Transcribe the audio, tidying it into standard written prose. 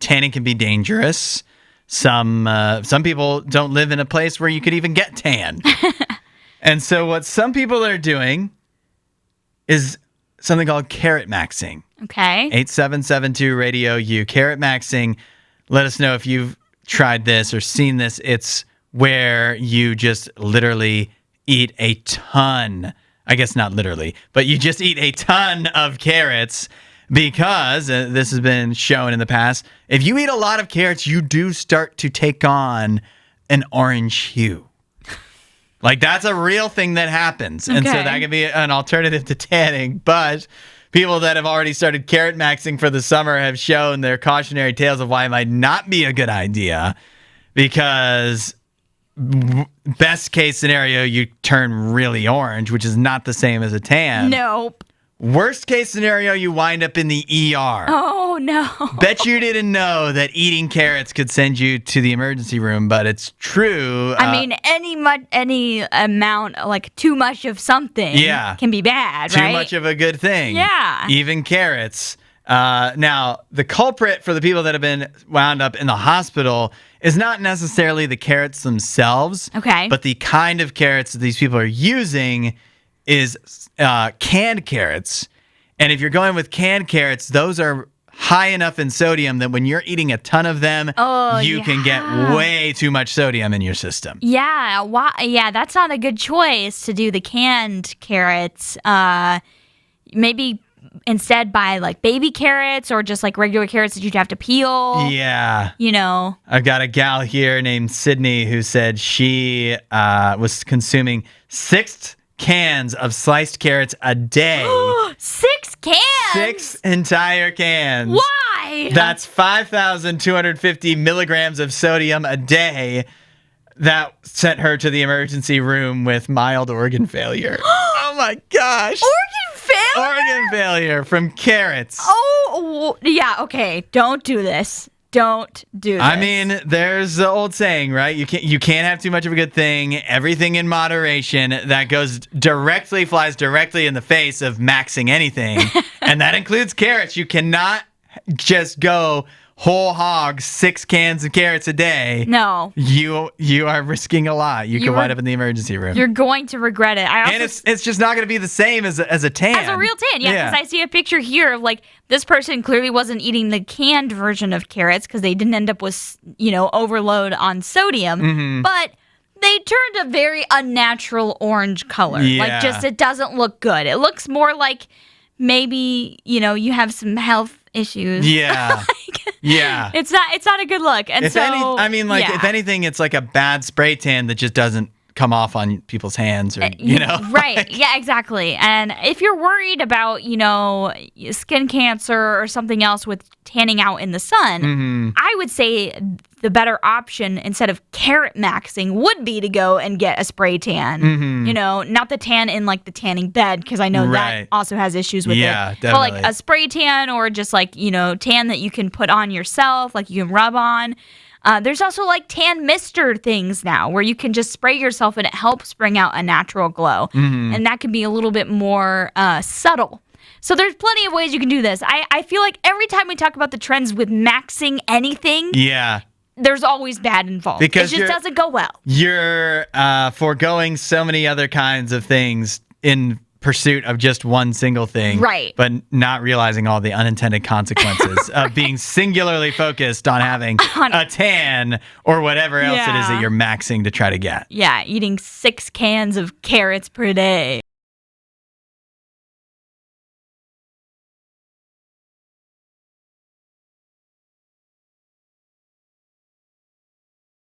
tanning can be dangerous. Some people don't live in a place where you could even get tan. And so what some people are doing is something called Carrotmaxxing. Okay. 8772 RadioU. Carrotmaxxing. Let us know if you've tried this or seen this. It's where you just literally eat a ton. I guess not literally, but you just eat a ton of carrots because this has been shown in the past. If you eat a lot of carrots, you do start to take on an orange hue. Like, that's a real thing that happens. And so that can be an alternative to tanning. But people that have already started Carrotmaxxing for the summer have shown their cautionary tales of why it might not be a good idea. Because best case scenario, you turn really orange, which is not the same as a tan. Nope. Worst case scenario, you wind up in the ER. Oh, no. Bet you didn't know that eating carrots could send you to the emergency room, but it's true. I mean, any amount, like too much of something can be bad, right? Too much of a good thing. Yeah. Even carrots. Now, the culprit for the people that have been wound up in the hospital is not necessarily the carrots themselves. Okay. But the kind of carrots that these people are using is canned carrots. And if you're going with canned carrots, those are high enough in sodium that when you're eating a ton of them, you can get way too much sodium in your system. Yeah. Yeah, that's not a good choice to do the canned carrots. Maybe instead buy like baby carrots or just like regular carrots that you'd have to peel. Yeah. You know. I've got a gal here named Sydney who said she was consuming 6 cans of sliced carrots a day. 6 cans? 6 entire cans. Why? That's 5,250 milligrams of sodium a day. That sent her to the emergency room with mild organ failure. Oh my gosh. Organ failure? Organ failure from carrots. Oh, yeah, okay. Don't do this. Don't do this. I mean, there's the old saying, right? You can't have too much of a good thing. Everything in moderation. That flies directly in the face of maxing anything. And that includes carrots. You cannot just go whole hog 6 cans of carrots a day. No. You are risking a lot. You could wind up in the emergency room. You're going to regret it. And it's just not going to be the same as a tan. As a real tan, yeah. Because I see a picture here of like this person clearly wasn't eating the canned version of carrots because they didn't end up with, overload on sodium. Mm-hmm. But they turned a very unnatural orange color. Yeah. Like just it doesn't look good. It looks more like maybe, you have some health issues. Yeah. Yeah. It's not a good look. And if anything, it's like a bad spray tan that just doesn't come off on people's hands or, Right. Yeah, exactly. And if you're worried about, skin cancer or something else with tanning out in the sun, I would say the better option instead of Carrotmaxxing would be to go and get a spray tan. Not the tan in like the tanning bed because I know that also has issues with it. Yeah, definitely. But like a spray tan or just like, tan that you can put on yourself, like you can rub on. There's also like tan mister things now where you can just spray yourself and it helps bring out a natural glow. And that can be a little bit more subtle. So there's plenty of ways you can do this. I feel like every time we talk about the trends with maxing anything, there's always bad involved. Because it just doesn't go well. You're foregoing so many other kinds of things in pursuit of just one single thing. Right. But not realizing all the unintended consequences of being singularly focused on having a tan or whatever else it is that you're maxing to try to get. Yeah, eating 6 cans of carrots per day.